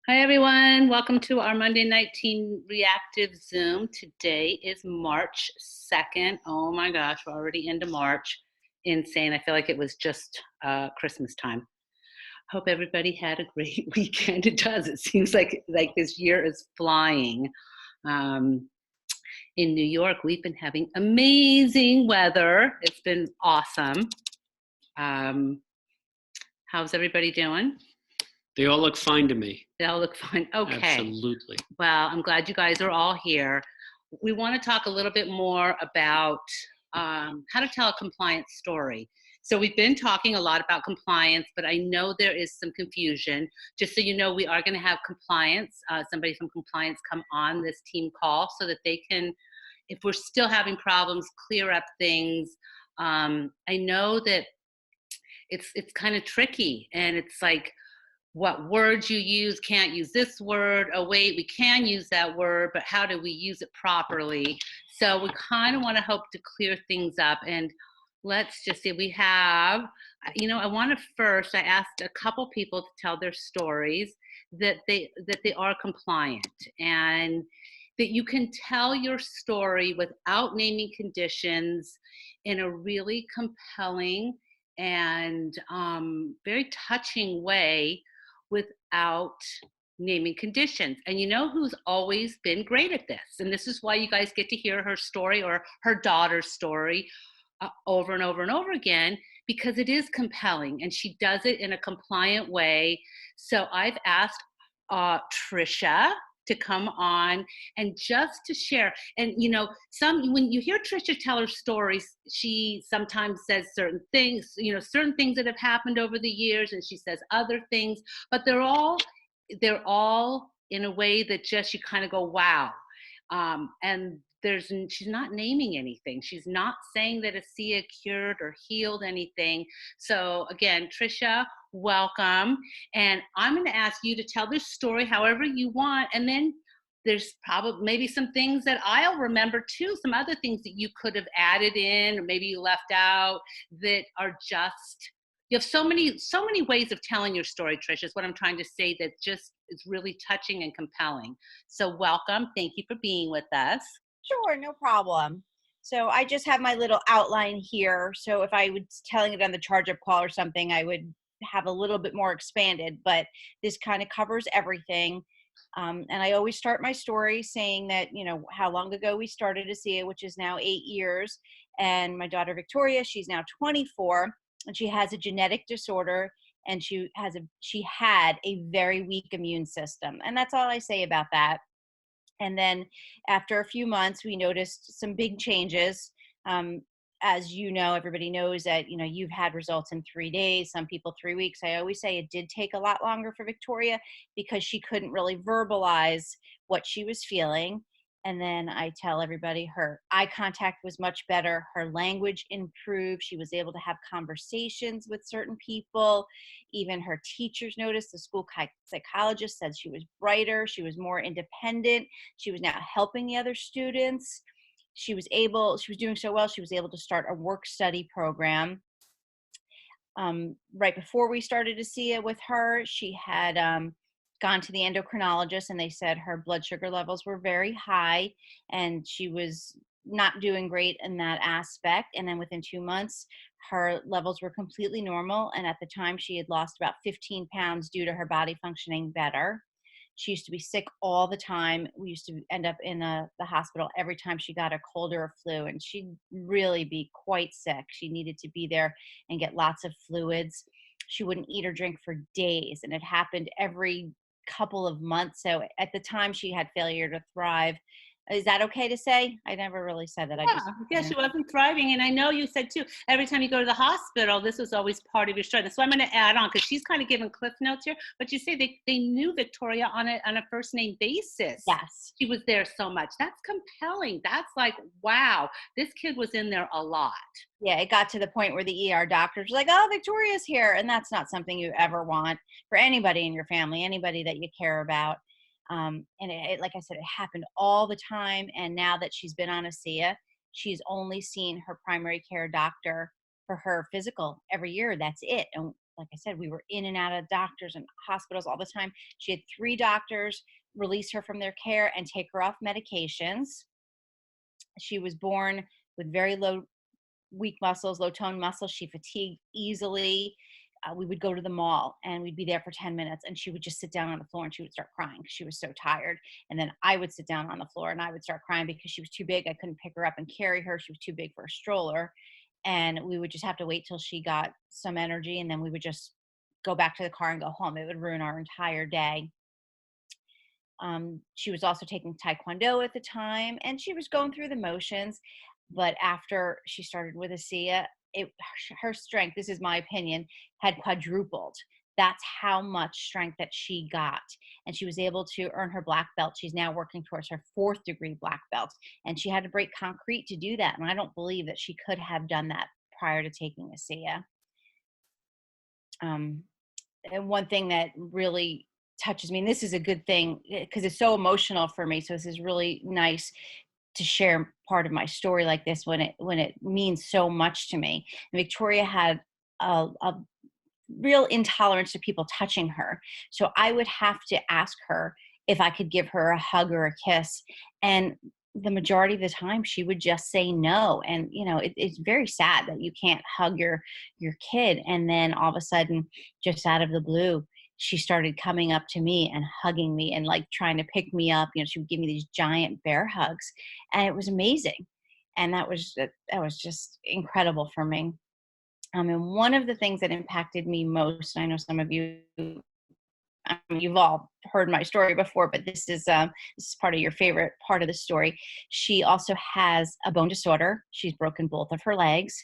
Hi, everyone. Welcome to our Monday Night Teen Reactive Zoom. Today is March 2nd. Oh my gosh, we're already into March. Insane. I feel like it was just Christmas time. Hope everybody had a great weekend. It does. It seems like this year is flying. Um, in New York, we've been having amazing weather. It's been awesome. How's everybody doing? They all look fine to me. They all look fine. Okay. Absolutely. Well, I'm glad you guys are all here. We want to talk a little bit more about how to tell a compliance story. So we've been talking a lot about compliance, but I know there is some confusion. Just so you know, we are going to have compliance, somebody from compliance come on this team call so that they can, if we're still having problems, clear up things. I know that it's kind of tricky, and it's like, what words you use, can't use this word. Oh, wait, we can use that word, but how do we use it properly? So we kind of want to hope to clear things up. And let's just see, we have, I want to first, I asked a couple people to tell their stories that they are compliant, and that you can tell your story without naming conditions in a really compelling and very touching way without naming conditions. And you know who's always been great at this? And this is why you guys get to hear her story or her daughter's story over and over and over again, because it is compelling and she does it in a compliant way. So I've asked Tricia to come on and just to share. And when you hear Tricia tell her stories, she sometimes says certain things, certain things that have happened over the years, and she says other things, but they're all in a way that just you kind of go, wow. And she's not naming anything. She's not saying that ASEA cured or healed anything. So again, Tricia, welcome. And I'm going to ask you to tell this story however you want. And then there's probably maybe some things that I'll remember too, some other things that you could have added in or maybe you left out that are just, you have so many ways of telling your story, Tricia, is what I'm trying to say, that just is really touching and compelling. So welcome. Thank you for being with us. Sure, no problem. So I just have my little outline here. So if I was telling it on the charge up call or something, I would have a little bit more expanded, but this kind of covers everything. And I always start my story saying that, how long ago we started ASEA, which is now 8 years. And my daughter, Victoria, she's now 24, and she has a genetic disorder, and she had a very weak immune system. And that's all I say about that. And then after a few months, we noticed some big changes. As everybody knows that, you've had results in 3 days, some people 3 weeks. I always say it did take a lot longer for Victoria because she couldn't really verbalize what she was feeling. And then I tell everybody her eye contact was much better. Her language improved. She was able to have conversations with certain people. Even her teachers noticed. The school psychologist said she was brighter. She was more independent. She was now helping the other students. She was doing so well, she was able to start a work study program. Right before we started ASEA with her, she had gone to the endocrinologist, and they said her blood sugar levels were very high and she was not doing great in that aspect. And then within 2 months, her levels were completely normal. And at the time, she had lost about 15 pounds due to her body functioning better. She used to be sick all the time. We used to end up in the hospital every time she got a cold or a flu, and she'd really be quite sick. She needed to be there and get lots of fluids. She wouldn't eat or drink for days, and it happened every couple of months. So at the time, she had failure to thrive. Is that okay to say? I never really said that. Yeah, she wasn't thriving. And I know you said too, every time you go to the hospital, this was always part of your story. That's why I'm going to add on, because she's kind of giving cliff notes here. But you say they knew Victoria on a first name basis. Yes. She was there so much. That's compelling. That's like, wow, this kid was in there a lot. Yeah, it got to the point where the ER doctors were like, oh, Victoria's here. And that's not something you ever want for anybody in your family, anybody that you care about. And like I said, it happened all the time. And now that she's been on ASEA, she's only seen her primary care doctor for her physical every year. That's it. And like I said, we were in and out of doctors and hospitals all the time. She had 3 doctors release her from their care and take her off medications. She was born with very low, weak muscles, low tone muscles. She fatigued easily. We would go to the mall and we'd be there for 10 minutes and she would just sit down on the floor and she would start crying because she was so tired. And then I would sit down on the floor and I would start crying because she was too big. I couldn't pick her up and carry her. She was too big for a stroller. And we would just have to wait till she got some energy and then we would just go back to the car and go home. It would ruin our entire day. She was also taking Taekwondo at the time, and she was going through the motions. But after she started with ASEA, her strength, this is my opinion, had quadrupled. That's how much strength that she got. And she was able to earn her black belt. She's now working towards her 4th degree black belt. And she had to break concrete to do that. And I don't believe that she could have done that prior to taking ASEA. And one thing that really touches me, and this is a good thing because it's so emotional for me. So this is really nice to share part of my story like this when it means so much to me. And Victoria had a real intolerance to people touching her. So I would have to ask her if I could give her a hug or a kiss. And the majority of the time she would just say no. And, it's very sad that you can't hug your kid. And then all of a sudden, just out of the blue, she started coming up to me and hugging me and like trying to pick me up. She would give me these giant bear hugs and it was amazing. And that was just incredible for me. And one of the things that impacted me most, and I know some of you, you've all heard my story before, but this is part of your favorite part of the story. She also has a bone disorder. She's broken both of her legs,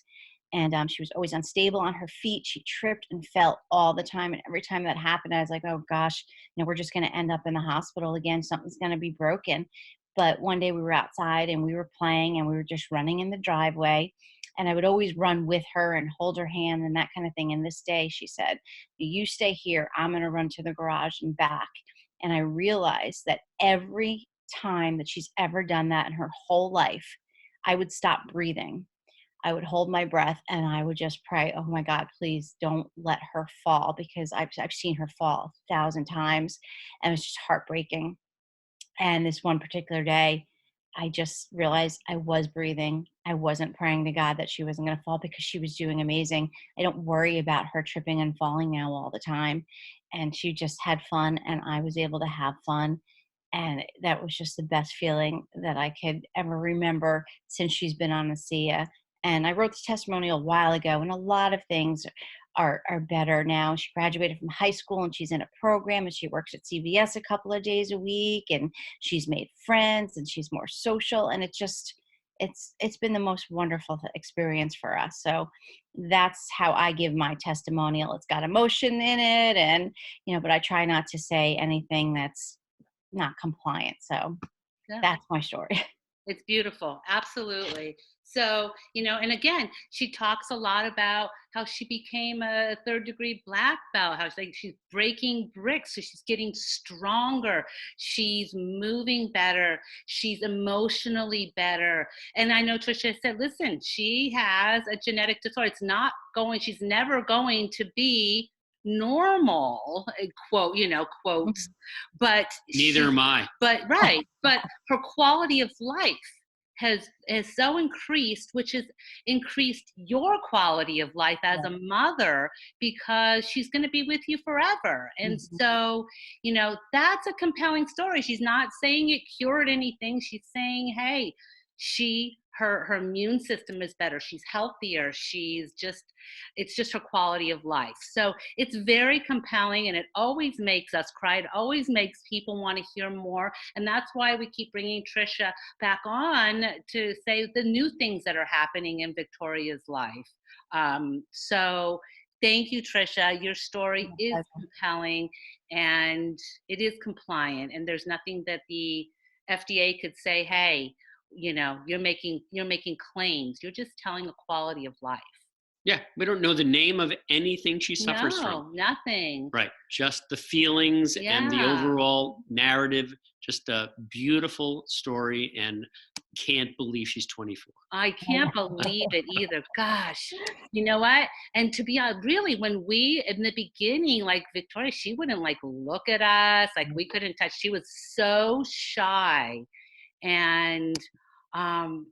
and she was always unstable on her feet. She tripped and fell all the time, and every time that happened, I was like, oh gosh, we're just going to end up in the hospital again. Something's going to be broken. But one day we were outside and we were playing and we were just running in the driveway. And I would always run with her and hold her hand and that kind of thing. And this day she said, you stay here. I'm going to run to the garage and back. And I realized that every time that she's ever done that in her whole life, I would stop breathing. I would hold my breath and I would just pray, oh my God, please don't let her fall, because I've seen her fall 1,000 times and it's just heartbreaking. And this one particular day, I just realized I was breathing. I wasn't praying to God that she wasn't going to fall because she was doing amazing. I don't worry about her tripping and falling now all the time. And she just had fun and I was able to have fun. And that was just the best feeling that I could ever remember since she's been on ASEA. And I wrote the testimonial a while ago, and a lot of things are better now. She graduated from high school and she's in a program and she works at CVS a couple of days a week, and she's made friends and she's more social, and it's been the most wonderful experience for us. So that's how I give my testimonial. It's got emotion in it, and but I try not to say anything that's not compliant. So Yeah. that's my story. It's beautiful. Absolutely. So, and again, she talks a lot about how she became a 3rd degree black belt, how she's breaking bricks. So she's getting stronger. She's moving better. She's emotionally better. And I know Tricia said, listen, she has a genetic disorder. She's never going to be normal, quote, quotes, but Neither am I. but right. But her quality of life has so increased, which has increased your quality of life as a mother, because she's going to be with you forever. And so, that's a compelling story. She's not saying it cured anything. She's saying, hey, her immune system is better. She's healthier. It's just her quality of life. So it's very compelling, and it always makes us cry. It always makes people want to hear more. And that's why we keep bringing Tricia back on to say the new things that are happening in Victoria's life. So thank you, Tricia. Your story is compelling and it is compliant, and there's nothing that the FDA could say, hey, you're making claims. You're just telling a quality of life. Yeah, we don't know the name of anything she suffers No, from. nothing. Right, just the feelings and the Yeah. overall narrative. Just a beautiful story, and can't believe she's 24. I can't believe it either. Gosh, you know what? And to be honest, really, when we in the beginning, like Victoria, she wouldn't like look at us, like we couldn't touch. She was so shy, and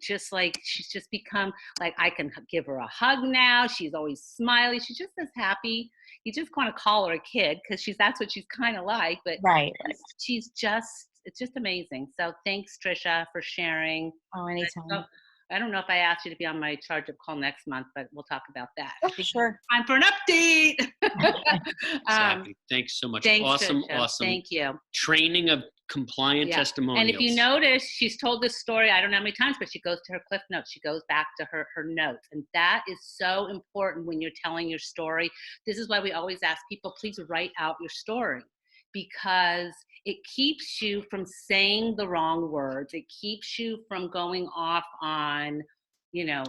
just like she's just become like I can give her a hug now. She's always smiling. She's just as happy. You just want to call her a kid because that's what she's kind of like. But Right. she's just it's just amazing. So thanks, Tricia, for sharing. Oh, anytime. So, I don't know if I asked you to be on my charge of call next month, but we'll talk about that. Oh, sure. Time for an update. Exactly. Thanks so much. Thanks, Awesome, Tricia. awesome Thank you. training of compliant Yeah. testimonials. And if you notice, she's told this story, I don't know how many times, but she goes to her cliff notes. She goes back to her notes. And that is so important when you're telling your story. This is why we always ask people, please write out your story, because it keeps you from saying the wrong words. It keeps you from going off on, what's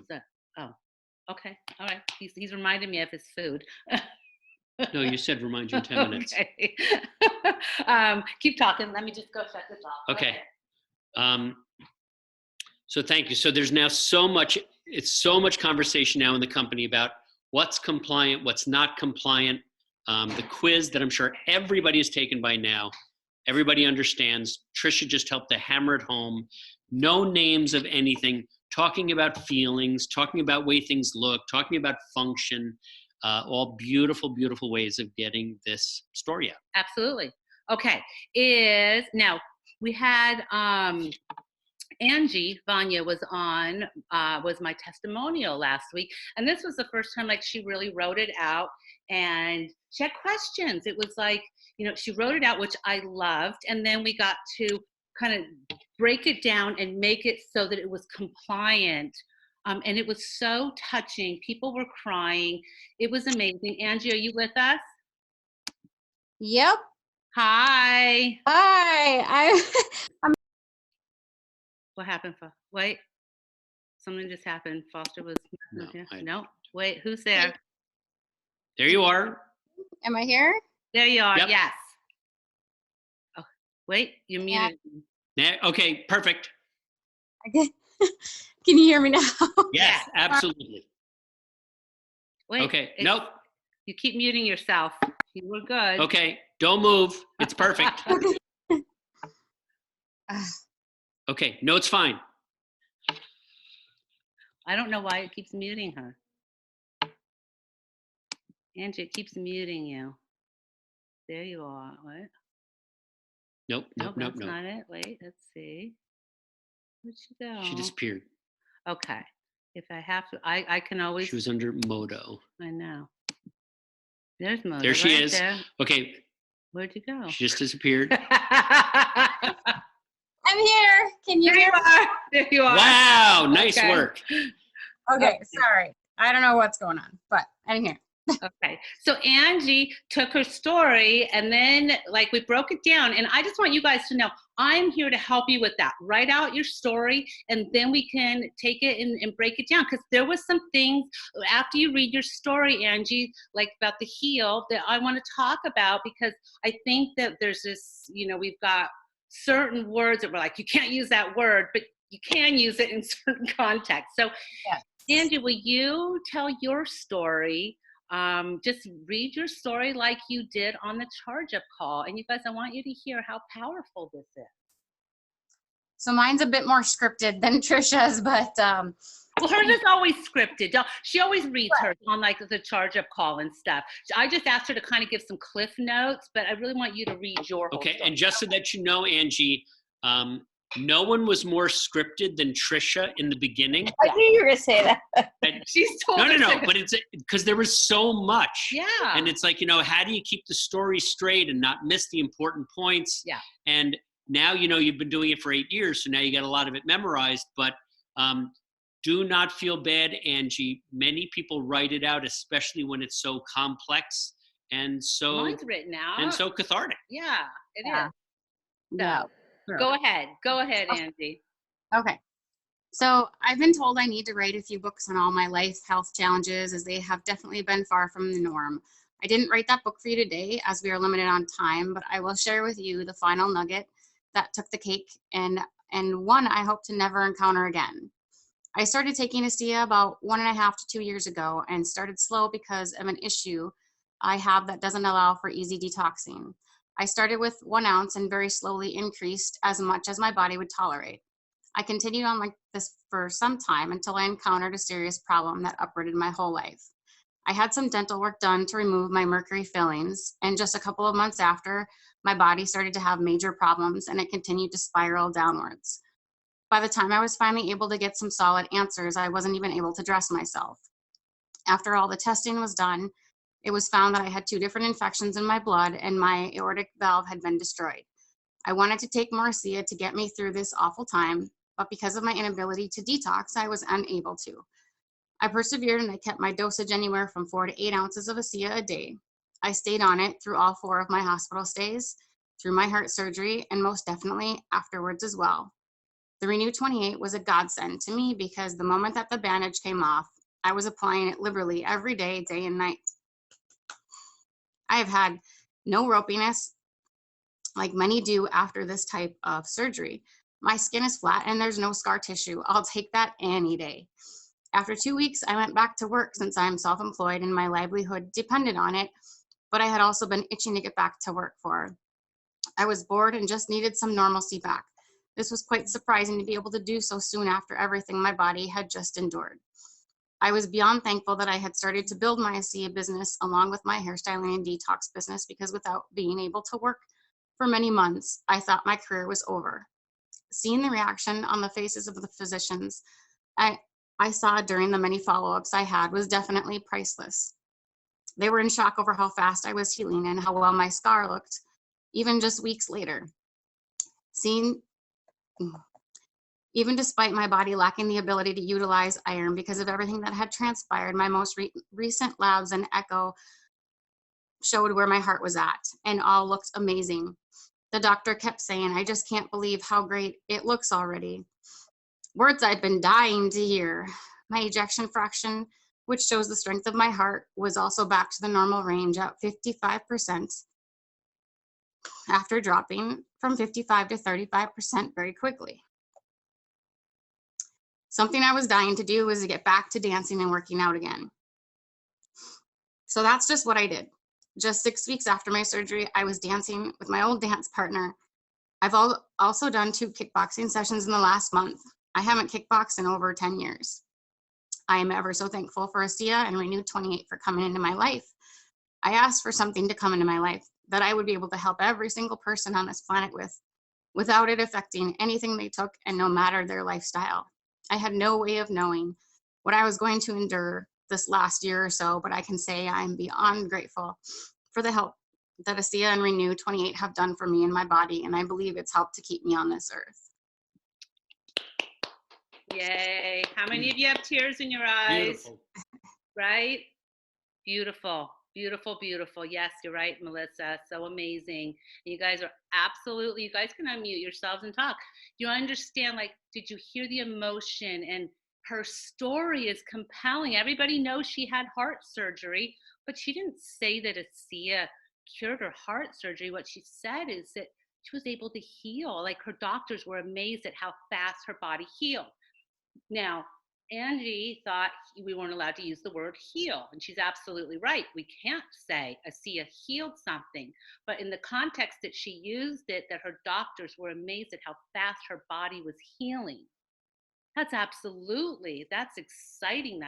that? Oh, okay. All right. He's reminding me of his food. No, you said remind you in 10 minutes. Okay. Keep talking. Let me just go shut this off. Okay. So thank you. So there's now so much conversation now in the company about what's compliant, what's not compliant. The quiz that I'm sure everybody has taken by now, everybody understands. Tricia just helped to hammer it home. No names of anything, talking about feelings, talking about way things look, talking about function, all beautiful, beautiful ways of getting this story out. Absolutely. Okay. Now we had Angie Vanyo was my testimonial last week. And this was the first time like she really wrote it out and she had questions. It was like, she wrote it out, which I loved. And then we got to kind of break it down and make it so that it was compliant. And it was so touching. People were crying. It was amazing. Angie, are you with us? Yep. Hi. Hi. What happened? Wait. Something just happened. Foster was No, No. Wait, who's there? There you are. Am I here? There you are. Yep. Yes. Oh, wait, you're Yeah. muted. Okay, perfect. Can you hear me now? Yes, absolutely. Wait. Okay, nope. You keep muting yourself. You were good. Okay, don't move. It's perfect. Okay, no, it's fine. I don't know why it keeps muting her. Angie, it keeps muting you. There you are. What? Nope. That's not it. Wait, let's see. Where'd she go? She disappeared. Okay. If I have to, I can always. She was under Modo. I know. There's Modo. There she right is. there. Okay. Where'd you go? She just disappeared. I'm here. Can you hear me? There you are. Wow, nice Okay. work. Okay, sorry. I don't know what's going on, but I'm here. Okay. So Angie took her story and then like we broke it down, and I just want you guys to know I'm here to help you with that. Write out your story and then we can take it and break it down, because there was some things after you read your story, Angie, like about the heel that I want to talk about, because I think that there's this, we've got certain words that we're like, you can't use that word, but you can use it in certain contexts. So Yeah. Angie, will you tell your story? Just read your story like you did on the charge-up call. And you guys, I want you to hear how powerful this is. So mine's a bit more scripted than Tricia's, but Well, hers is always scripted. She always reads hers on like the charge-up call and stuff. I just asked her to kind of give some cliff notes, but I really want you to read your whole Okay, story. and just so that you know, Angie, no one was more scripted than Tricia in the beginning. I knew you were going to say that. And She's told no, but it's because there was so much. Yeah. And it's like, how do you keep the story straight and not miss the important points? Yeah. And now, you've been doing it for 8 years, so now you got a lot of it memorized, but do not feel bad, Angie. Many people write it out, especially when it's so complex and so Mine's written out. and so cathartic. Yeah, it Yeah. is. no. So, go ahead, Angie. Okay. So I've been told I need to write a few books on all my life health challenges, as they have definitely been far from the norm. I didn't write that book for you today as we are limited on time, but I will share with you the final nugget that took the cake, and one I hope to never encounter again. I started taking ASEA about 1.5 to 2 years ago, and started slow because of an issue I have that doesn't allow for easy detoxing. I started with 1 ounce and very slowly increased as much as my body would tolerate. I continued on like this for some time until I encountered a serious problem that uprooted my whole life. I had some dental work done to remove my mercury fillings, and just a couple of months after, my body started to have major problems and it continued to spiral downwards. By the time I was finally able to get some solid answers, I wasn't even able to dress myself. After all the testing was done, it was found that I had 2 different infections in my blood and my aortic valve had been destroyed. I wanted to take more ASEA to get me through this awful time, but because of my inability to detox, I was unable to. I persevered and I kept my dosage anywhere from 4 to 8 ounces of ASEA a day. I stayed on it through all 4 of my hospital stays, through my heart surgery, and most definitely afterwards as well. The Renew 28 was a godsend to me because the moment that the bandage came off, I was applying it liberally every day, day and night. I have had no ropiness like many do after this type of surgery. My skin is flat and there's no scar tissue. I'll take that any day. After 2 weeks, I went back to work since I'm self-employed and my livelihood depended on it, but I had also been itching to get back to work for. I was bored and just needed some normalcy back. This was quite surprising to be able to do so soon after everything my body had just endured. I was beyond thankful that I had started to build my ASEA business along with my hairstyling and detox business, because without being able to work for many months, I thought my career was over. Seeing the reaction on the faces of the physicians I saw during the many follow-ups I had was definitely priceless. They were in shock over how fast I was healing and how well my scar looked, even just weeks later. Even despite my body lacking the ability to utilize iron because of everything that had transpired, my most recent labs and echo showed where my heart was at, and all looked amazing. The doctor kept saying, "I just can't believe how great it looks already." Words I'd been dying to hear. My ejection fraction, which shows the strength of my heart, was also back to the normal range at 55% after dropping from 55 to 35% very quickly. Something I was dying to do was to get back to dancing and working out again. So that's just what I did. Just 6 weeks after my surgery, I was dancing with my old dance partner. I've also done 2 kickboxing sessions in the last month. I haven't kickboxed in over 10 years. I am ever so thankful for ASEA and Renew 28 for coming into my life. I asked for something to come into my life that I would be able to help every single person on this planet with, without it affecting anything they took and no matter their lifestyle. I had no way of knowing what I was going to endure this last year or so, but I can say I'm beyond grateful for the help that ASEA and Renew 28 have done for me and my body, and I believe it's helped to keep me on this earth. Yay. How many of you have tears in your eyes? Beautiful. Right? Beautiful, beautiful, beautiful. Yes, you're right, Melissa. So amazing. You guys are absolutely, you guys can unmute yourselves and talk. You understand, like, did you hear the emotion? And her story is compelling. Everybody knows she had heart surgery, but she didn't say that ASEA cured her heart surgery. What she said is that she was able to heal. Like, her doctors were amazed at how fast her body healed. Now, Angie thought we weren't allowed to use the word heal, and she's absolutely right. We can't say ASEA healed something, but in the context that she used it, that her doctors were amazed at how fast her body was healing. That's exciting.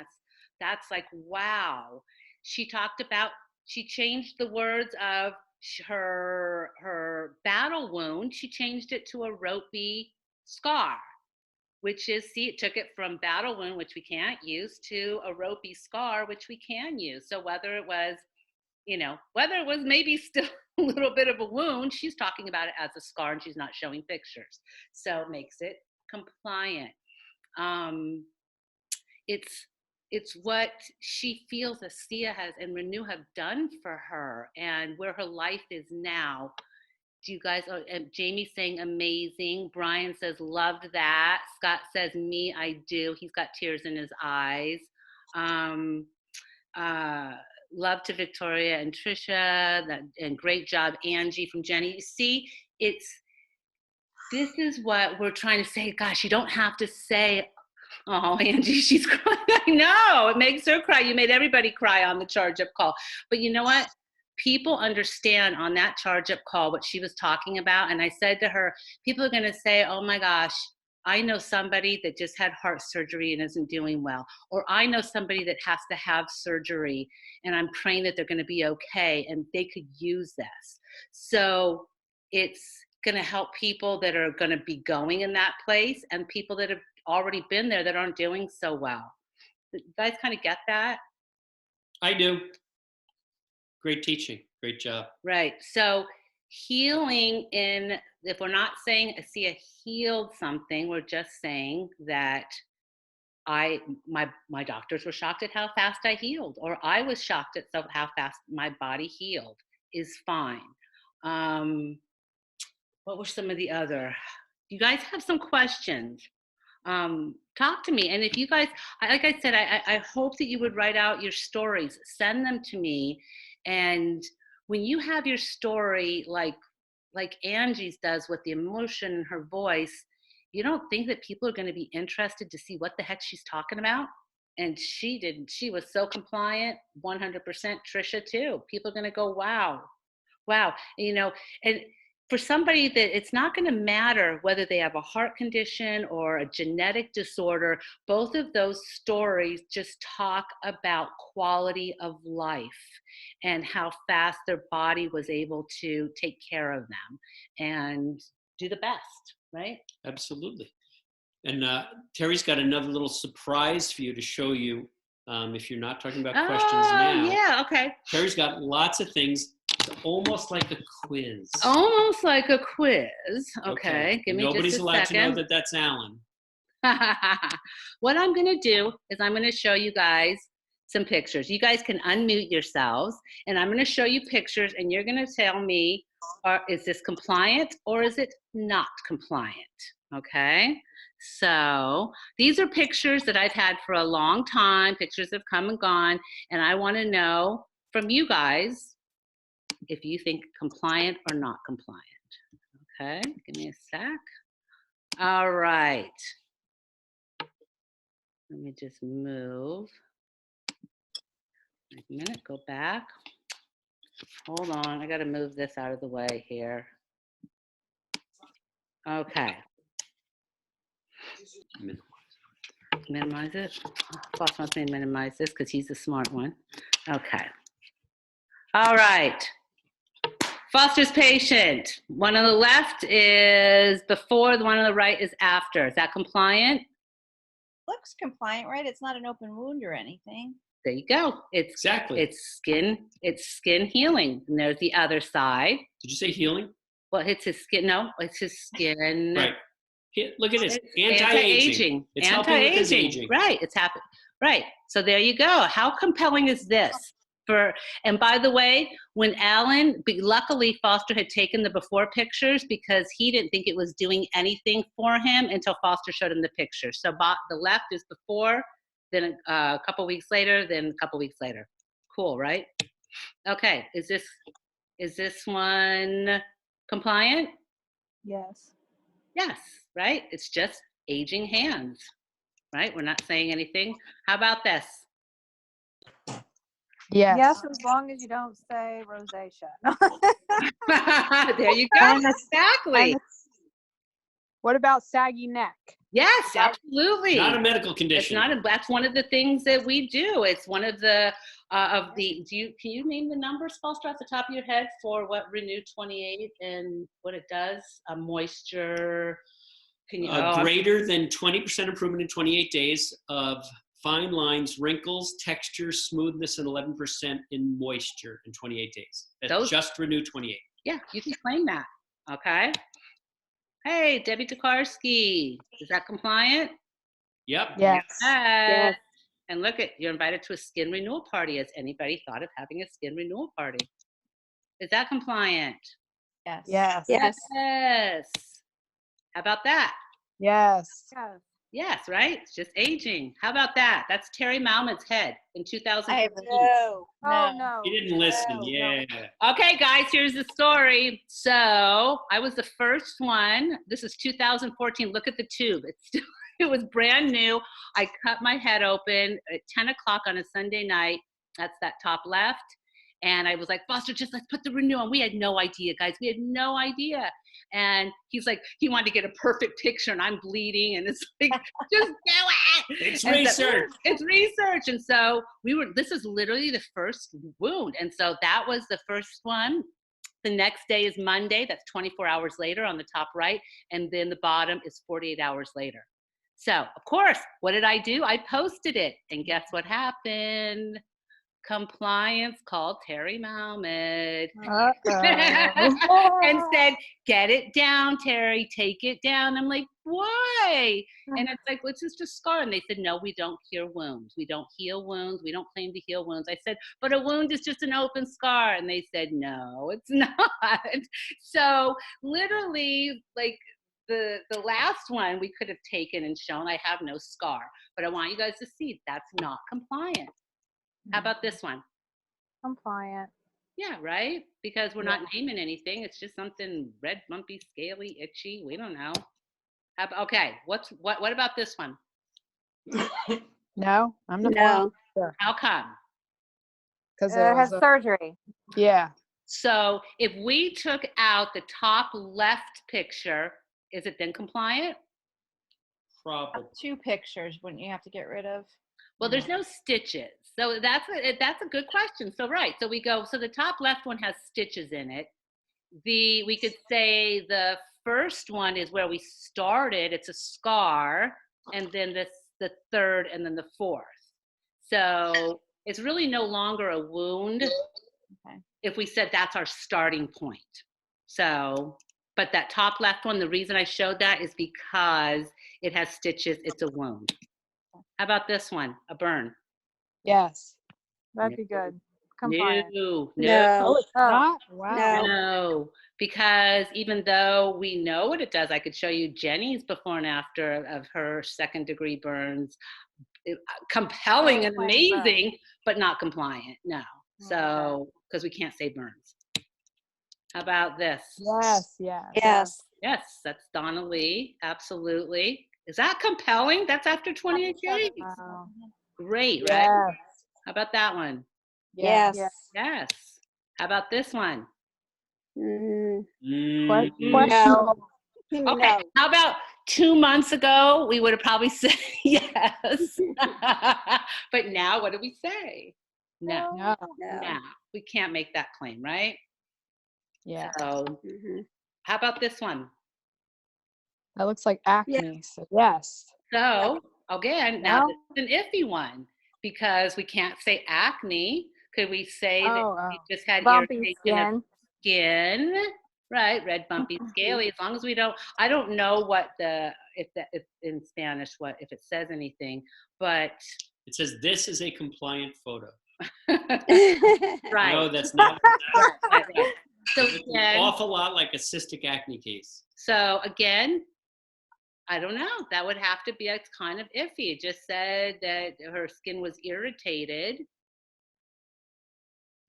That's like, wow. She talked about, she changed the words of her battle wound. She changed it to a ropey scar, which is, see, it took it from battle wound, which we can't use, to a ropey scar, which we can use. So whether it was maybe still a little bit of a wound, she's talking about it as a scar and she's not showing pictures. So it makes it compliant. It's what she feels ASEA has and Renew have done for her, and where her life is now. Do you guys, Jamie's saying amazing. Brian says, loved that. Scott says, me, I do. He's got tears in his eyes. Love to Victoria and Tricia, and great job, Angie from Jenny. You see, this is what we're trying to say. Gosh, you don't have to say, oh, Angie, she's crying. I know, it makes her cry. You made everybody cry on the charge up call. But you know what? People understand on that charge up call what she was talking about. And I said to her, people are going to say, oh my gosh, I know somebody that just had heart surgery and isn't doing well. Or I know somebody that has to have surgery and I'm praying that they're going to be okay and they could use this. So it's going to help people that are going to be going in that place and people that have already been there that aren't doing so well. You guys kind of get that? I do. Great teaching. Great job. Right. So healing if we're not saying I see a healed something, we're just saying that my doctors were shocked at how fast I healed, or I was shocked at how fast my body healed is fine. What were some of the other? You guys have some questions. Talk to me. And if you guys, like I said, I hope that you would write out your stories, send them to me. And when you have your story, like Angie's does with the emotion in her voice, you don't think that people are going to be interested to see what the heck she's talking about? And she didn't. She was so compliant, 100%. Tricia too. People are going to go, wow. And for somebody that it's not going to matter whether they have a heart condition or a genetic disorder, both of those stories just talk about quality of life and how fast their body was able to take care of them and do the best, right? Absolutely. And Terry's got another little surprise for you to show you if you're not talking about questions now. Yeah, okay. Terry's got lots of things. It's almost like a quiz. Almost like a quiz. Okay. Give me Nobody's just a allowed second. to know that that's Alan. What I'm going to do is I'm going to show you guys some pictures. You guys can unmute yourselves, and I'm going to show you pictures, and you're going to tell me, is this compliant or is it not compliant? Okay. So these are pictures that I've had for a long time. Pictures have come and gone, and I want to know from you guys if you think compliant or not compliant. Okay, give me a sec. All right. Let me just move. Wait a minute, go back. Hold on, I gotta move this out of the way here. Okay. Minimize it. Boss wants me to minimize this because he's the smart one. Okay. All right. Foster's patient. One on the left is before, the one on the right is after. Is that compliant? Looks compliant, right? It's not an open wound or anything. There you go. Exactly. It's skin healing. And there's the other side. Did you say healing? Well, it's his skin. No, it's his skin. Right. Here, look at this. It's Anti-aging. It's helping with his aging. Right. It's happening. Right. So there you go. How compelling is this? And by the way, when Alan, luckily Foster had taken the before pictures because he didn't think it was doing anything for him until Foster showed him the pictures. So the left is before, then a couple weeks later, then a couple weeks later. Cool, right? Okay, is this one compliant? Yes. Yes, right? It's just aging hands, right? We're not saying anything. How about this? Yes. Yes, as long as you don't say rosacea. There you go. Exactly. What about saggy neck? Yes, absolutely. Not a medical condition. That's one of the things that we do. It's one of the can you name the numbers, Foster, off the top of your head for what Renew 28 and what it does? Moisture. Can you greater than 20% improvement in 28 days of fine lines, wrinkles, texture, smoothness, and 11% in moisture in 28 days. That's just Renew 28. Yeah, you can claim that. Okay. Hey, Debbie Tokarski, is that compliant? Yep. Yes. Yes. And look, you're invited to a skin renewal party. Has anybody thought of having a skin renewal party? Is that compliant? Yes. Yes. Yes. Yes. How about that? Yes. Yes. Yes, right? It's just aging. How about that? That's Terry Malman's head in 2014. Oh No. no. He didn't listen. No. Yeah. Okay, guys, here's the story. So I was the first one. This is 2014. Look at the tube. It's still, it was brand new. I cut my head open at 10 o'clock on a Sunday night. That's that top left. And I was like, Foster, just let's put the renew on. We had no idea, guys. We had no idea. And he's like, he wanted to get a perfect picture, and I'm bleeding. And it's like, just do it. It's And so- research. it's research. And so this is literally the first wound. And so that was the first one. The next day is Monday. That's 24 hours later on the top right. And then the bottom is 48 hours later. So, of course, what did I do? I posted it. And guess what happened? Compliance called Terry Malmed Uh-oh. and said, get it down, Terry, take it down. I'm like, why? And it's like, which is just scar. And they said, no, we don't cure wounds. We don't heal wounds. We don't claim to heal wounds. I said, but a wound is just an open scar. And they said, no, it's not. So literally, like, the last one we could have taken and shown I have no scar. But I want you guys to see that's not compliant. How about this one? Compliant. Yeah, right? Because we're not naming anything. It's just something red, bumpy, scaly, itchy. We don't know. Okay, what about this one? No, I'm the No. How come? Because It has surgery. yeah. So if we took out the top left picture, is it then compliant? Probably. 2 pictures wouldn't you have to get rid of? Well, there's no stitches. So that's a good question. So right, so we go, so the top left one has stitches in it. We could say the first one is where we started, it's a scar, and then the third and then the fourth. So it's really no longer a wound if we said that's our starting point. So, but that top left one, the reason I showed that is because it has stitches, it's a wound. How about this one? A burn. Yes. That'd be good. Compliant. No, Oh, it's Oh. not? Wow. no, because even though we know what it does, I could show you Jenny's before and after of her 2nd degree burns. Compelling and amazing, but not compliant. No. So, because we can't say burns. How about this? Yes, yes. Yes. Yes, that's Donna Lee. Absolutely. Is that compelling? That's after 28 days. Wow. Great, right? Yes. How about that one? Yes. Yes. How about this one? Mm, Questionable. no. Okay. How about 2 months ago, we would have probably said yes. But now what do we say? No. No. No. We can't make that claim, right? Yeah. So Mhm. how about this one? That looks like acne. So yes. So again, now No. this is an iffy one because we can't say acne. Could we say that we just had Bumpy irritation of skin. skin? Right, red, bumpy, scaly. As long as we don't, I don't know what if in Spanish if it says anything, but It says this is a compliant photo. right. No, that's not. Right. So It's an again, awful lot like a cystic acne case. so again, I don't know. That would have to be it's kind of iffy. It just said that her skin was irritated.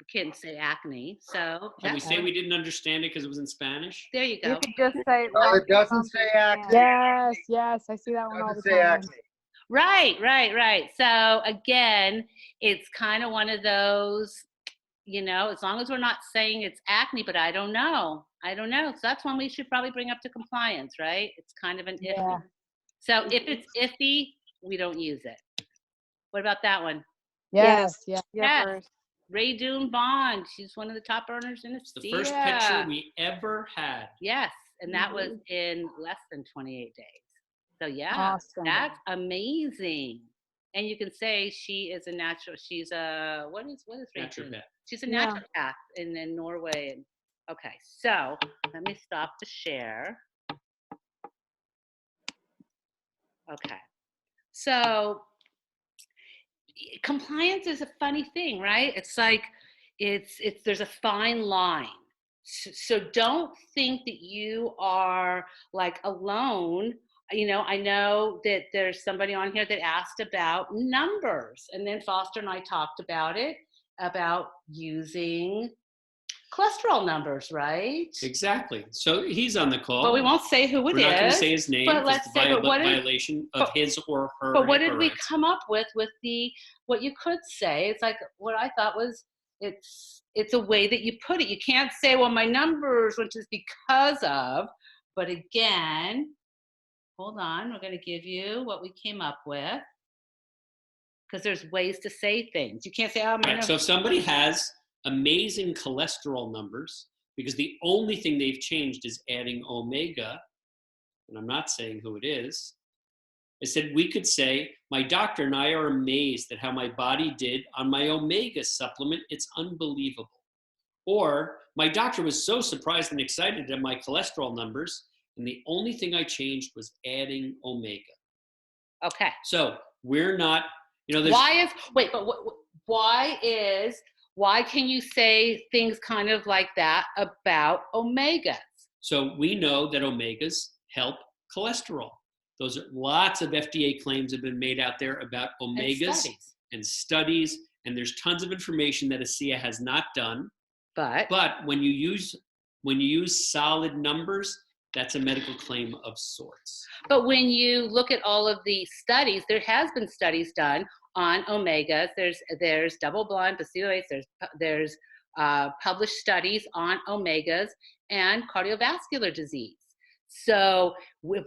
We can't say acne, so Can we that's say we didn't understand it because it was in Spanish? there you You go. could just say. Well, it doesn't bumpy say skin. acne. Yes, yes. I see that one all the Doesn't say time. acne. Right. So again, it's kind of one of those, as long as we're not saying it's acne, but I don't know. So that's one we should probably bring up to compliance, right? It's kind of an iffy. Yeah. So if it's iffy, we don't use it. What about that one? Yes, yes. Yes. Yippers. Ray Doon Bond. She's one of the top earners in It's the first picture we ever had. Yes, and that was in less than 28 days. So yeah, Awesome. that's amazing. And you can say she is a natural. She's a what is Ray Doon? Naturopath. She's a Yeah. naturopath in Norway. Okay, so let me stop the share. Okay, so compliance is a funny thing, right? It's like there's a fine line. So don't think that you are like alone. You know, I know that there's somebody on here that asked about numbers, and then Foster and I talked about it, about using cholesterol numbers, right? Exactly. So he's on the call. But we won't say who it is. We're not going to say his name. But let's it's say, a but what violation of his or her. But what did we rights. come up with the, what you could say? It's like what I thought was, it's a way that you put it. You can't say, well, my numbers, which is because of, but again, hold on, we're going to give you what we came up with, because there's ways to say things. You can't say, oh, my Right. So if somebody has amazing cholesterol numbers, because the only thing they've changed is adding omega, and I'm not saying who it is, I said we could say, my doctor and I are amazed at how my body did on my omega supplement. It's unbelievable. Or my doctor was so surprised and excited at my cholesterol numbers, and the only thing I changed was adding omega. Okay. So we're not, there's... Why can you say things kind of like that about omegas? So we know that omegas help cholesterol. Those are lots of FDA claims have been made out there about omegas and studies, and there's tons of information that ASEA has not done. But when you use solid numbers, that's a medical claim of sorts. But when you look at all of the studies, there has been studies done on omegas. There's double-blind, placebo-based. There's published studies on omegas and cardiovascular disease. So we're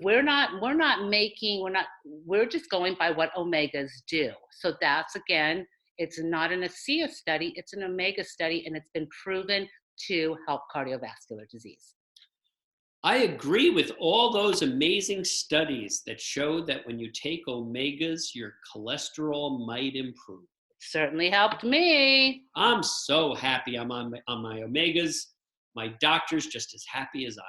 just going by what omegas do. So that's, again, it's not an ASEA study, it's an omega study, and it's been proven to help cardiovascular disease. I agree with all those amazing studies that show that when you take omegas, your cholesterol might improve. Certainly helped me. I'm so happy I'm on my omegas. My doctor's just as happy as I am.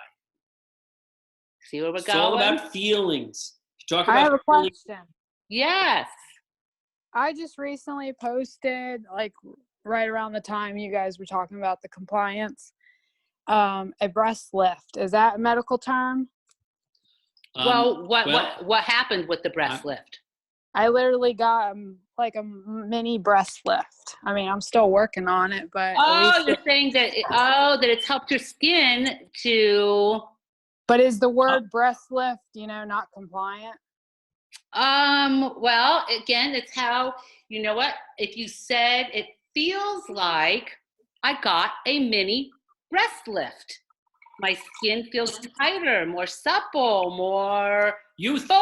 See where we're it's going? It's all about feelings. Talk about I have a feelings. question. Yes. I just recently posted, like right around the time you guys were talking about the compliance, a breast lift. Is that a medical term? What happened with the breast lift? I literally got like a mini breast lift. I mean, I'm still working on it, but you're saying that that it's helped your skin to. But is the word breast lift, not compliant? Well, again, it's how, if you said it feels like I got a mini breast lift. My skin feels tighter, more supple, more youthful.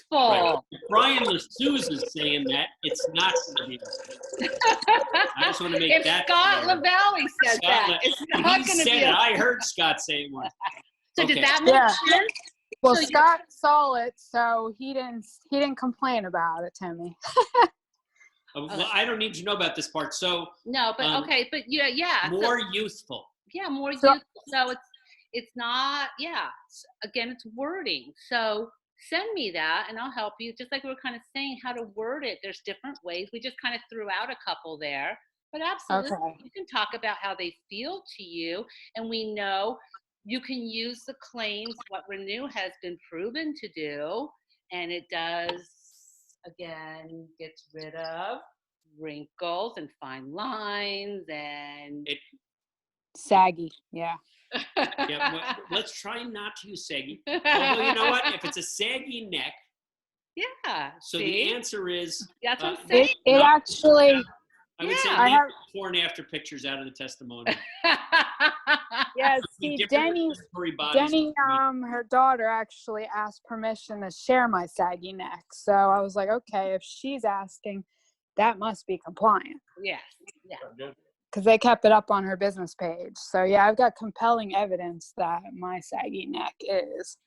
Right. Brian LeSouze is saying that it's not going to be. I just want to make that Scott LaValle said that. It's not going to be. I heard Scott say one. So did that make sense? Well, so Scott saw it, so he didn't complain about it, Timmy. Well, I don't need to know about this part. So no, but okay, but yeah. More youthful. Yeah, more youthful. So it's not. Yeah. Again, it's wording. So send me that, and I'll help you. Just like we were kind of saying how to word it. There's different ways. We just kind of threw out a couple there, but absolutely, you can talk about how they feel to you, and we know. You can use the claims, what Renew has been proven to do, and it does, again, gets rid of wrinkles and fine lines and... Saggy, yeah. Yeah, let's try not to use saggy. Although, you know what? If it's a saggy neck... Yeah. So the answer is... That's what I'm saying. It actually... I would say leave before and after pictures out of the testimonial. Yeah, see, Denny, her daughter actually asked permission to share my saggy neck. So I was like, okay, if she's asking, that must be compliant. Yes. Yeah. Because they kept it up on her business page. So yeah, I've got compelling evidence that my saggy neck is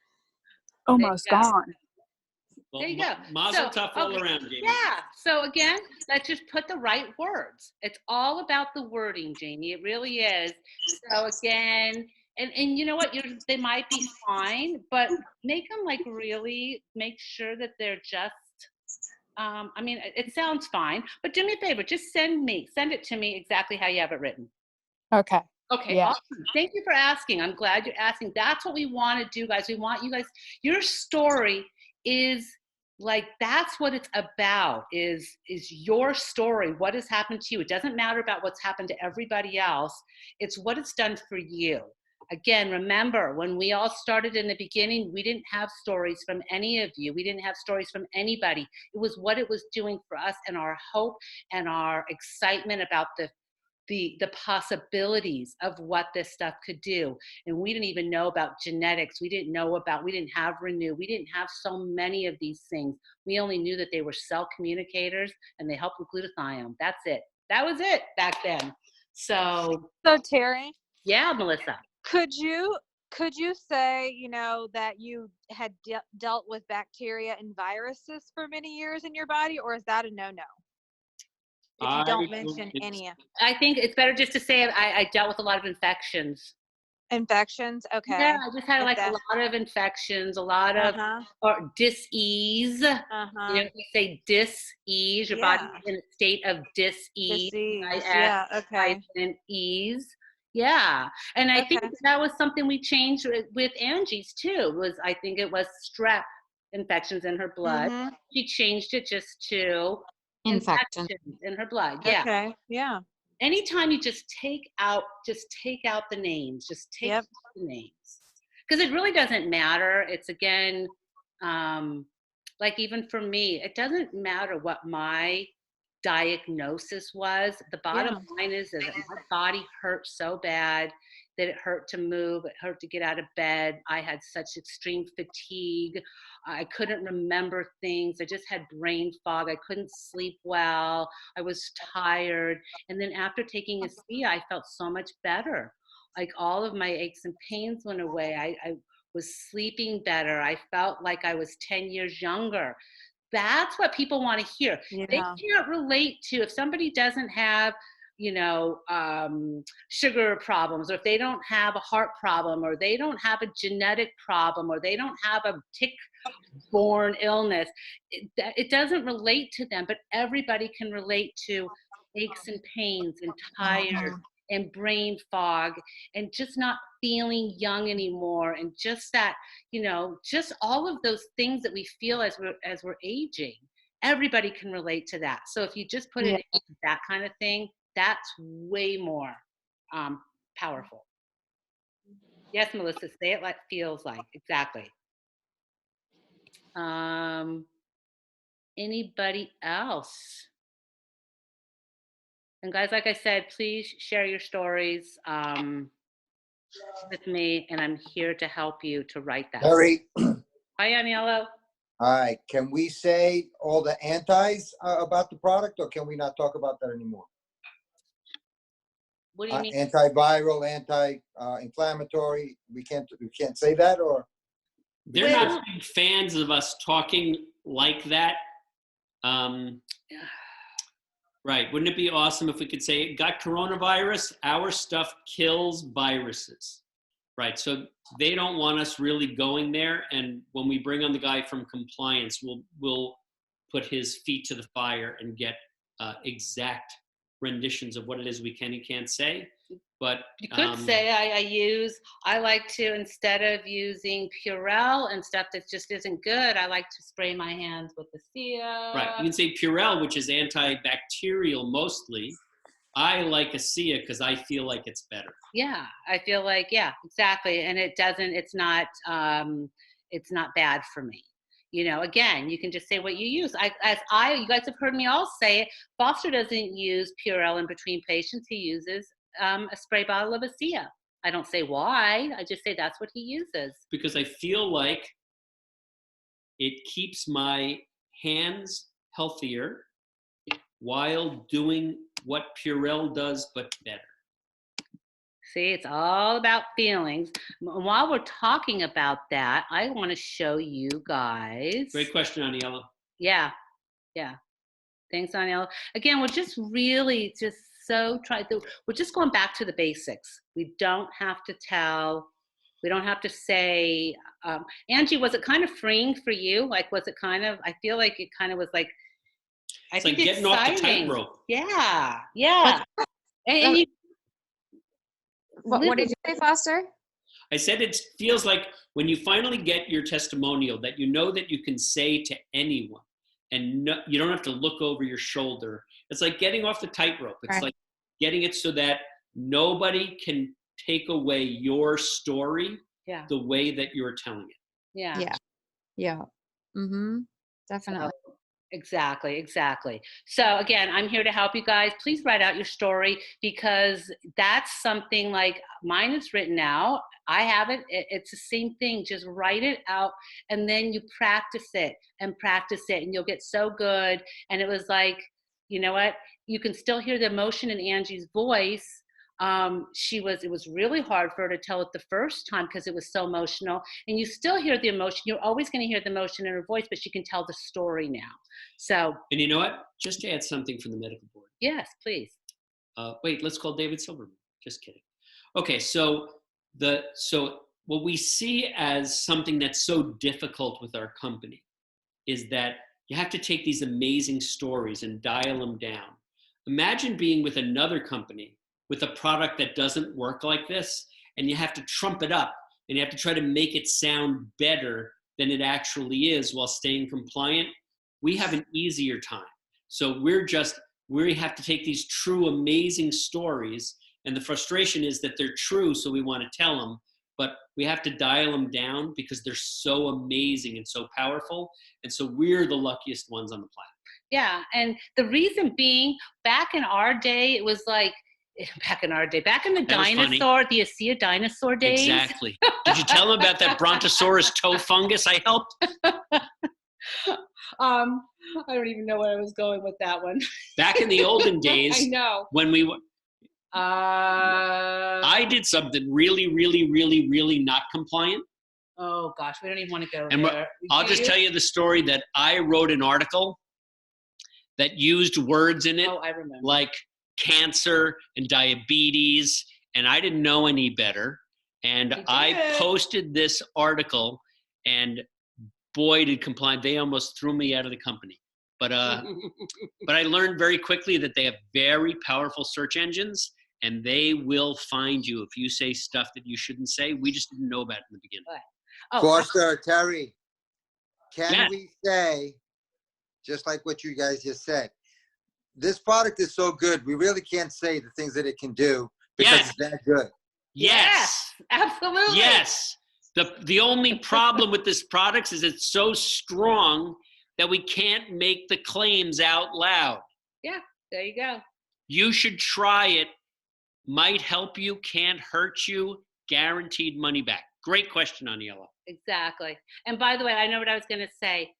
almost gone. Well, there you go. Mazel tov all around, Jamie. Yeah. So again, let's just put the right words. It's all about the wording, Jamie. It really is. So again, and you know what? They might be fine, but make them like really make sure that they're just. I mean, it sounds fine, but do me a favor. Just send it to me exactly how you have it written. Okay. Okay, Yeah. awesome. Thank you for asking. I'm glad you're asking. That's what we want to do, guys. We want you guys, your story is like, that's what it's about, is your story, what has happened to you. It doesn't matter about what's happened to everybody else. It's what it's done for you. Again, remember, when we all started in the beginning, we didn't have stories from any of you. We didn't have stories from anybody. It was what it was doing for us, and our hope and our excitement about the possibilities of what this stuff could do. And we didn't even know about genetics. We didn't have Renew. We didn't have so many of these things. We only knew that they were cell communicators and they helped with glutathione. That's it. That was it back then. So Terry, yeah, Melissa. could you say, that you had dealt with bacteria and viruses for many years in your body, or is that a no-no? If you don't mention any. I think it's better just to say I dealt with a lot of infections. Infections? Okay. Yeah, I just had like a lot of infections, a lot of or dis-ease. We say dis-ease, your body's in a state of dis-ease. Yeah, okay. And ease. Yeah. And I think that was something we changed with Angie's too, I think it was strep infections in her blood. She changed it just to infections in her blood. Yeah. Okay. Yeah. Anytime you just take out the names, just take out the names. Because it really doesn't matter. It's again, like even for me, it doesn't matter what my diagnosis was. The bottom line is that my body hurt so bad that it hurt to move, it hurt to get out of bed. I had such extreme fatigue. I couldn't remember things. I just had brain fog. I couldn't sleep well. I was tired. And then after taking ASEA, I felt so much better. Like all of my aches and pains went away. I was sleeping better. I felt like I was 10 years younger. That's what people want to hear. Yeah. They can't relate to, if somebody doesn't have, sugar problems, or if they don't have a heart problem, or they don't have a genetic problem, or they don't have a tick-borne illness, it doesn't relate to them, but everybody can relate to aches and pains and tired and brain fog and just not feeling young anymore, and just that, just all of those things that we feel as we're aging. Everybody can relate to that. So if you just put it in that kind of thing, that's way more powerful. Yes, Melissa, say it like feels like. Exactly. Anybody else? And guys, like I said, please share your stories with me, and I'm here to help you to write that. Terry. Hi, Aniello. Hi. Can we say all the antis about the product, or can we not talk about that anymore? What do you mean? Antiviral, anti-inflammatory. We can't say that, or? They're not big fans of us talking like that. Right. Wouldn't it be awesome if we could say, got coronavirus, our stuff kills viruses. Right. So they don't want us really going there. And when we bring on the guy from compliance, we'll put his feet to the fire and get exact renditions of what it is we can and can't say. But you could say I like to, instead of using Purell and stuff that just isn't good, I like to spray my hands with ASEA. Right. You can say Purell, which is antibacterial mostly. I like ASEA because I feel like it's better. Yeah, I feel like, yeah, exactly. And it's not bad for me. Again, you can just say what you use. You guys have heard me all say it. Foster doesn't use Purell in between patients. He uses a spray bottle of ASEA. I don't say why. I just say that's what he uses. Because I feel like it keeps my hands healthier while doing what Purell does, but better. See, it's all about feelings. While we're talking about that, I want to show you guys. Great question, Aniello. Yeah. Thanks, Aniello. Again, we're just really we're just going back to the basics. We don't have to say, Angie, was it kind of freeing for you? Like, was it kind of, I feel like it kind of was like, it's like getting off the tightrope. Yeah. And What did you say, Foster? I said it feels like when you finally get your testimonial that you know that you can say to anyone and no, you don't have to look over your shoulder. It's like getting off the tightrope. It's Right. like getting it so that nobody can take away your story Yeah. the way that you're telling it. Yeah. Yeah. Yeah. Mm-hmm. Definitely. So, exactly. So again, I'm here to help you guys. Please write out your story, because that's something like mine is written out. I have it. It's the same thing. Just write it out, and then you practice it, and you'll get so good. And it was like, you know what? You can still hear the emotion in Angie's voice. It was really hard for her to tell it the first time because it was so emotional, and you still hear the emotion. You're always going to hear the emotion in her voice, but she can tell the story now. So, And you know what? Just to add something from the medical board. yes, please. Wait, let's call David Silverman. Just kidding. Okay, so what we see as something that's so difficult with our company is that you have to take these amazing stories and dial them down. Imagine being with another company with a product that doesn't work like this, and you have to trump it up, and you have to try to make it sound better than it actually is while staying compliant. We have an easier time. So we have to take these true, amazing stories, and the frustration is that they're true, so we want to tell them, but we have to dial them down because they're so amazing and so powerful, and so we're the luckiest ones on the planet. Yeah, and the reason being, back in our day, it was like, back in the dinosaur, the Asia dinosaur days. Exactly. Did you tell them about that Brontosaurus toe fungus I helped? I don't even know where I was going with that one. Back in the olden days, I know. when we were, I did something really not compliant. Oh gosh, we don't even want to go And there. I'll just tell you the story that I wrote an article that used words in it Oh, I remember. like cancer and diabetes, and I didn't know any better. And I posted this article, and boy, did compliant. They almost threw me out of the company. But I learned very quickly that they have very powerful search engines, and they will find you if you say stuff that you shouldn't say. We just didn't know about it in the beginning. Oh, Foster, Terry, can Yes. we say, just like what you guys just said, this product is so good, we really can't say the things that it can do because Yes. it's that good. Yes. Absolutely. Yes. The only problem with this product is it's so strong that we can't make the claims out loud. Yeah, there you go. You should try it. Might help you, can't hurt you, guaranteed money back. Great question, Aniela. Exactly. And by the way, I know what I was going to say.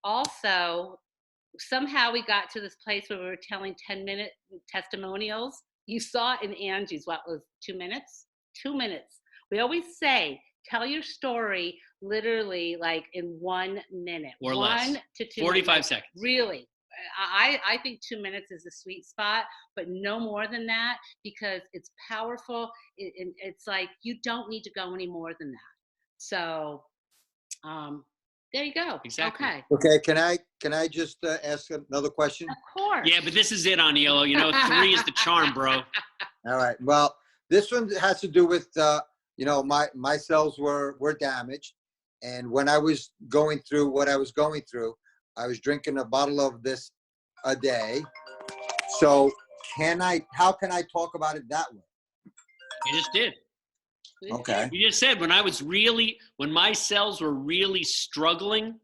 Also, somehow we got to this place where we were telling 10-minute testimonials. You saw in Angie's, what was 2 minutes? 2 minutes. We always say, tell your story literally like in 1 minute. Or 1 less. to 2 45 minutes. seconds. Really. I think 2 minutes is the sweet spot, but no more than that, because it's powerful. It's like you don't need to go any more than that. So there you go. Exactly. Okay. Okay, can I just ask another question? Of course. Yeah, but this is it, Aniela. You know, 3 is the charm, bro. All right. Well, this one has to do with my cells were damaged, and when I was going through what I was going through, I was drinking a bottle of this a day. So how can I talk about it that way? You just did. Okay. You just said when my cells were really struggling,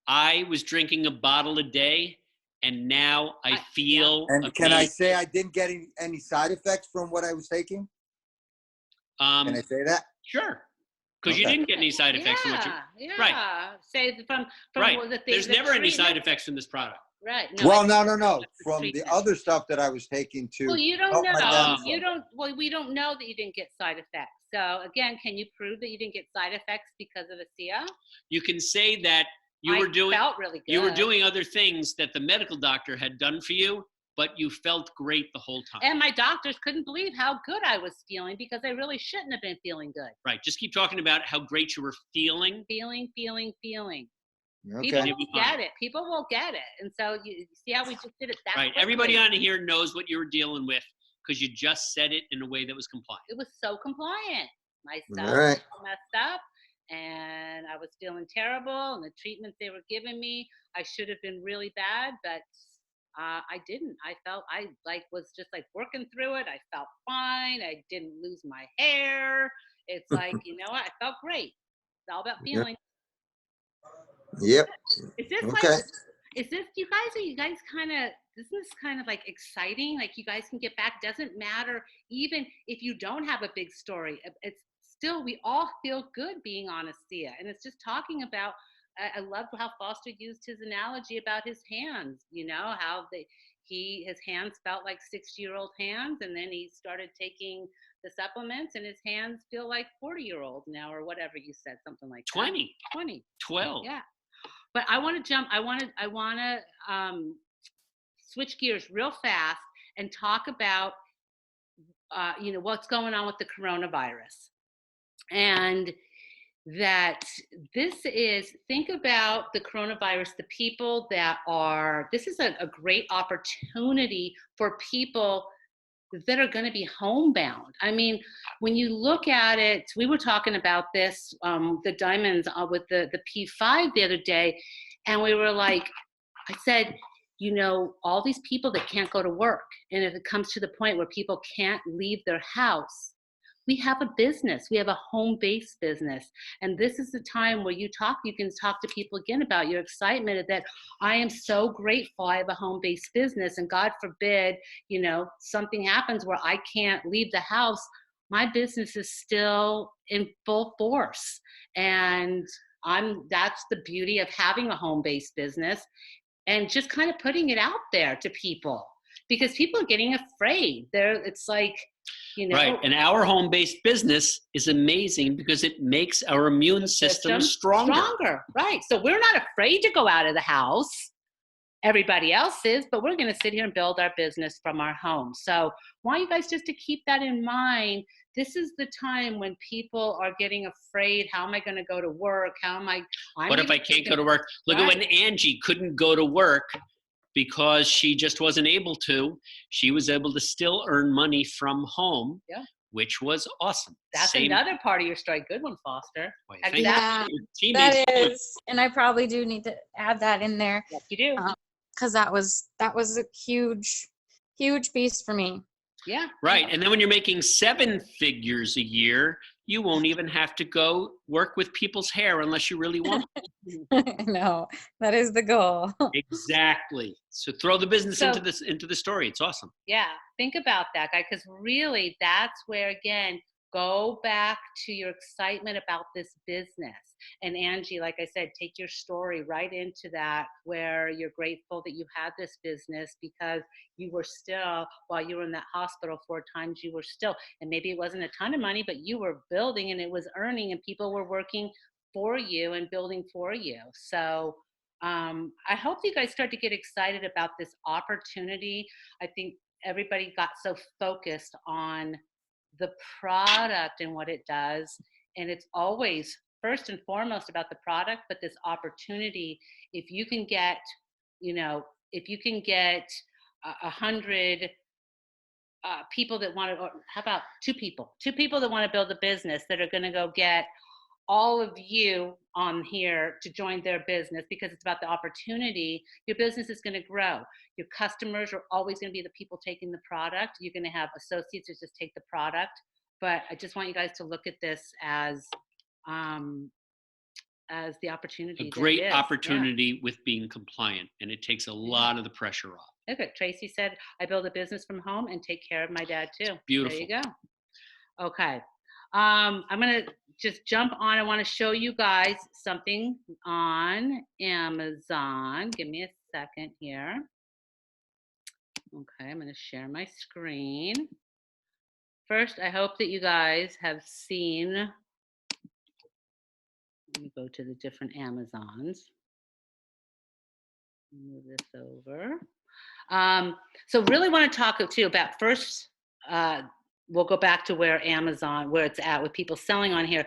I was drinking a bottle a day, and now I feel And can I amazing. say I didn't get any side effects from what I was taking? Can I say that? Sure. Because you Okay. didn't get any side effects from what you. Yeah. Right. Say from Right. the things. There's the never any side treatment. effects from this product. Right. Well, I- no. the From the treatment. other stuff that I was taking to. Well, you don't help my know. damage You level. don't. Well, we don't know that you didn't get side effects. So again, can you prove that you didn't get side effects because of ASEA? You can say that you were doing. Felt really good. You were doing other things that the medical doctor had done for you, but you felt great the whole time. And my doctors couldn't believe how good I was feeling, because I really shouldn't have been feeling good. Right. Just keep talking about how great you were feeling. Feeling. Okay. People You'll be will fine. get it. People will get it. And so you see how we just did it that Right. quickly? Everybody on here knows what you were dealing with. because you just said it in a way that was compliant. It was so compliant. My stuff All right. was all messed up, and I was feeling terrible, and the treatments they were giving me, I should have been really bad, but I didn't. I felt I was just like working through it. I felt fine. I didn't lose my hair. It's like, you know what? I felt great. It's all about Yep. feeling. Yep. Is this Okay. like, is this, you guys kind of, this is kind of like exciting. Like you guys can get back. Doesn't matter. Even if you don't have a big story, it's still, we all feel good being on Astia. And it's just talking about, I love how Foster used his analogy about his hands, you know, how his hands felt like 60-year-old hands. And then he started taking the supplements and his hands feel like 40-year-old now, or whatever you said, something like 20. 12. Yeah. But I want to switch gears real fast and talk about, you know, what's going on with the coronavirus. And that think about the coronavirus, the people that this is a great opportunity for people that are going to be homebound. I mean, when you look at it, we were talking about this, the diamonds with the P5 the other day, and we were like, I said, you know, all these people that can't go to work, and if it comes to the point where people can't leave their house, we have a business. We have a home-based business. And this is the time where you can talk to people again about your excitement that I am so grateful I have a home-based business, and God forbid, you know, something happens where I can't leave the house, my business is still in full force. And that's the beauty of having a home-based business and just kind of putting it out there to people, because people are getting afraid. It's like, you know, right. And our home-based business is amazing because it makes our immune system stronger. Right. So we're not afraid to go out of the house. Everybody else is, but we're going to sit here and build our business from our home. So I want you guys just to keep that in mind. This is the time when people are getting afraid. How am I going to go to work? What if I can't go to work? Look at when Angie couldn't go to work because she just wasn't able to. She was able to still earn money from home, which was awesome. That's another part of your story. Good one, Foster. Exactly. Yeah, that is, and I probably do need to add that in there. Yes, you do. Because that was a huge piece for me. Yeah. Right. And then when you're making 7 figures a year, you won't even have to go work with people's hair unless you really want. No, that is the goal. Exactly. So throw the business into the story. It's awesome. Yeah. Think about that, guy, because really that's where, again, go back to your excitement about this business. And Angie, like I said, take your story right into that, where you're grateful that you had this business because you were still, while you were in that hospital 4 times, you were still, and maybe it wasn't a ton of money, but you were building and it was earning and people were working for you and building for you. So I hope you guys start to get excited about this opportunity. I think everybody got so focused on the product and what it does, and it's always first and foremost about the product, but this opportunity, if you can get, you know, if you can get 100 people that want to, or how about 2 people that want to build a business that are going to go get all of you on here to join their business, because it's about the opportunity, your business is going to grow. Your customers are always going to be the people taking the product. You're going to have associates who just take the product. But I just want you guys to look at this as the opportunity. A great opportunity with being compliant, and it takes a lot of the pressure off. Look at Tracy said, I build a business from home and take care of my dad too. Beautiful. There you go. Okay. I'm going to just jump on. I want to show you guys something on Amazon. Give me a second here. Okay, I'm going to share my screen. First, I hope that you guys have seen, let me go to the different Amazons. Move this over. So really want to talk to you about first, we'll go back to where Amazon, where it's at with people selling on here.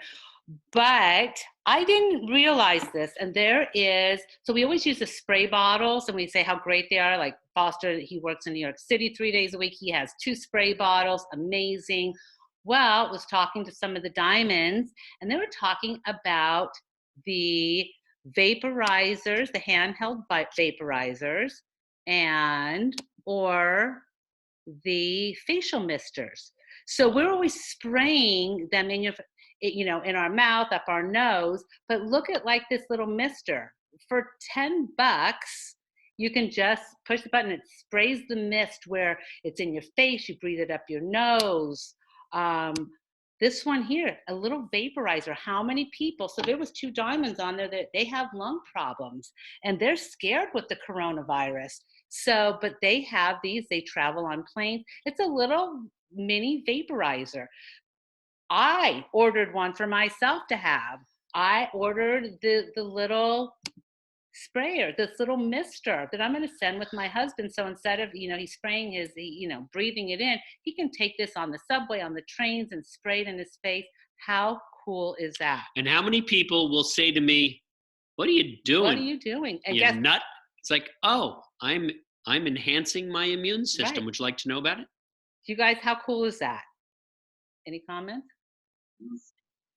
But I didn't realize this, and so we always use the spray bottles, and we say how great they are. Like Foster, he works in New York City 3 days a week. He has 2 spray bottles, amazing. Well, was talking to some of the diamonds, and they were talking about the vaporizers, the handheld vaporizers, or the facial misters. So we're always spraying them in in our mouth, up our nose, but look at like this little mister. For $10, you can just push the button. It sprays the mist where it's in your face. You breathe it up your nose. This one here, a little vaporizer. How many people? So there was 2 diamonds on there that they have lung problems, and they're scared with the coronavirus. So, but they have these. They travel on planes. It's a little mini vaporizer. I ordered one for myself to have. I ordered the little sprayer, this little mister that I'm going to send with my husband. So instead of, he's spraying his, breathing it in, he can take this on the subway, on the trains, and spray it in his face. How cool is that? And how many people will say to me, "What are you doing? What are you doing?" And you nut. It's like, oh, I'm enhancing my immune system. Right. Would you like to know about it? You guys, how cool is that? Any comments?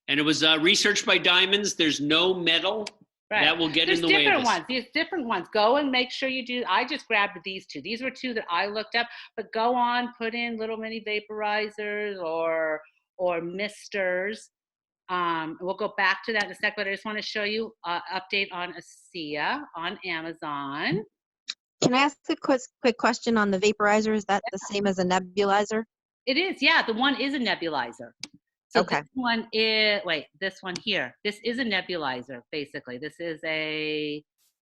And it was researched by Diamonds. There's no metal that will get in the way of this. There's different ones. Go and make sure you do. I just grabbed these 2. These were 2 that I looked up. But go on, put in little mini vaporizers or misters. We'll go back to that in a sec, but I just want to show you an update on ASEA on Amazon. Can I ask a quick question on the vaporizer? Is that the same as a nebulizer? It is, yeah. The one is a nebulizer. So okay. This one is, this one here. This is a nebulizer, basically. This is a...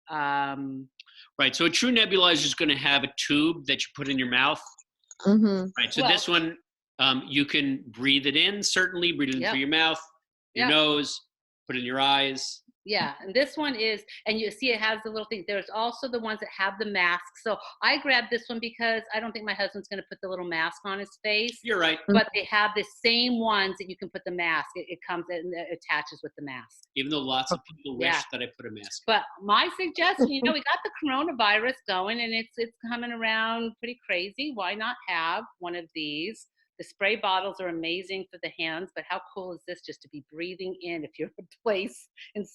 Right, so a true nebulizer is going to have a tube that you put in your mouth. Mm-hmm. Right, so this one, you can breathe it in, certainly. Breathe it in through your mouth, your nose, put it in your eyes. Yeah, and this one is, and you see it has the little thing. There's also the ones that have the mask. So I grabbed this one because I don't think my husband's going to put the little mask on his face. You're right. But they have the same ones that you can put the mask. It comes and it attaches with the mask. Even though lots of people wish that I put a mask. But my suggestion, we got the coronavirus going, and it's coming around pretty crazy. Why not have one of these? The spray bottles are amazing for the hands, but how cool is this just to be breathing in if you're in a place? And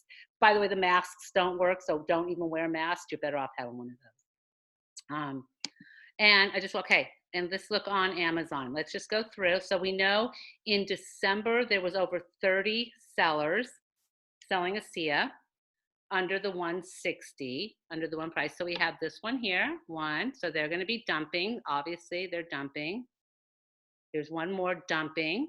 by the way, the masks don't work, so don't even wear masks. You're better off having one of those. And I just, and let's look on Amazon. Let's just go through. So we know in December, there was over 30 sellers selling ASEA under the 160, under the one price. So we have this one here, so they're gonna be dumping. Obviously, they're dumping. There's one more dumping.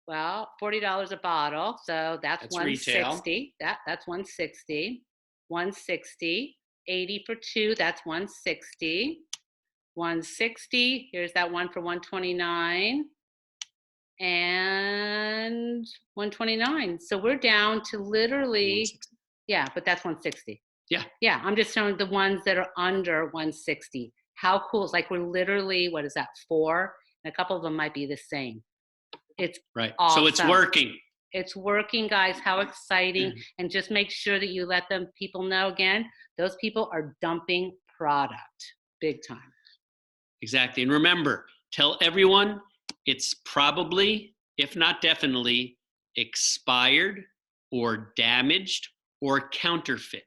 Well, $40 a bottle, so that's 160. That's 160. 160. 80 for 2, that's 160. 160. Here's that one for 129. And 129. So we're down to literally, but that's 160. Yeah. Yeah, I'm just showing the ones that are under 160. How cool is we're literally, what is that, 4? And a couple of them might be the same. It's right. Awesome. So it's working. It's working, guys. How exciting. And just make sure that you let people know again, those people are dumping product big time. Exactly. And remember, tell everyone it's probably, if not definitely, expired or damaged or counterfeit.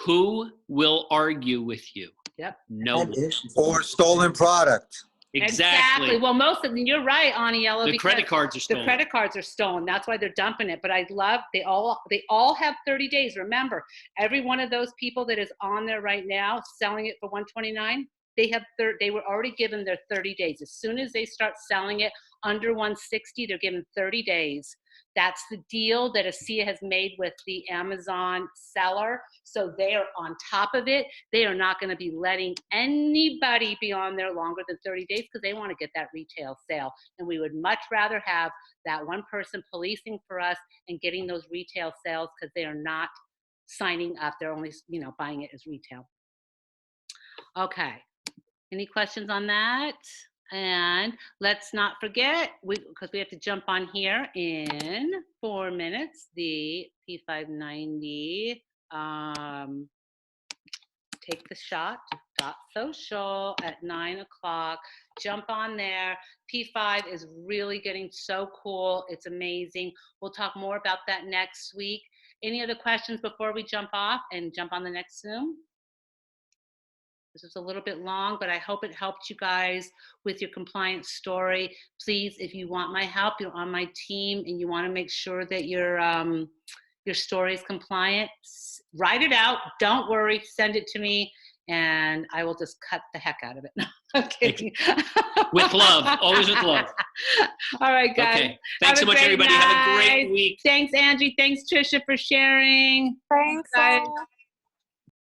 Who will argue with you? Yep. No one. Or stolen product. Exactly. Well, most of them, you're right, Aniela. The credit cards are stolen. The credit cards are stolen. That's why they're dumping it. But I love, they all have 30 days. Remember, every one of those people that is on there right now selling it for $129, they were already given their 30 days. As soon as they start selling it under 160, they're given 30 days. That's the deal that ASEA has made with the Amazon seller. So they are on top of it. They are not going to be letting anybody be on there longer than 30 days because they want to get that retail sale. And we would much rather have that one person policing for us and getting those retail sales because they are not signing up. They're only, buying it as retail. Okay. Any questions on that? And let's not forget, because we have to jump on here in 4 minutes, the P590 Take the Shot .social at 9 o'clock. Jump on there. P5 is really getting so cool. It's amazing. We'll talk more about that next week. Any other questions before we jump off and jump on the next Zoom? This was a little bit long, but I hope it helped you guys with your compliance story. Please, if you want my help, you're on my team and you want to make sure that your story is compliant, write it out. Don't worry, send it to me, and I will just cut the heck out of it. No, I'm kidding. With love, always with love. All right, guys. Okay. Thanks so much, everybody. Night. Have a great week. Thanks, Angie. Thanks, Tricia, for sharing. Thanks, guys. all.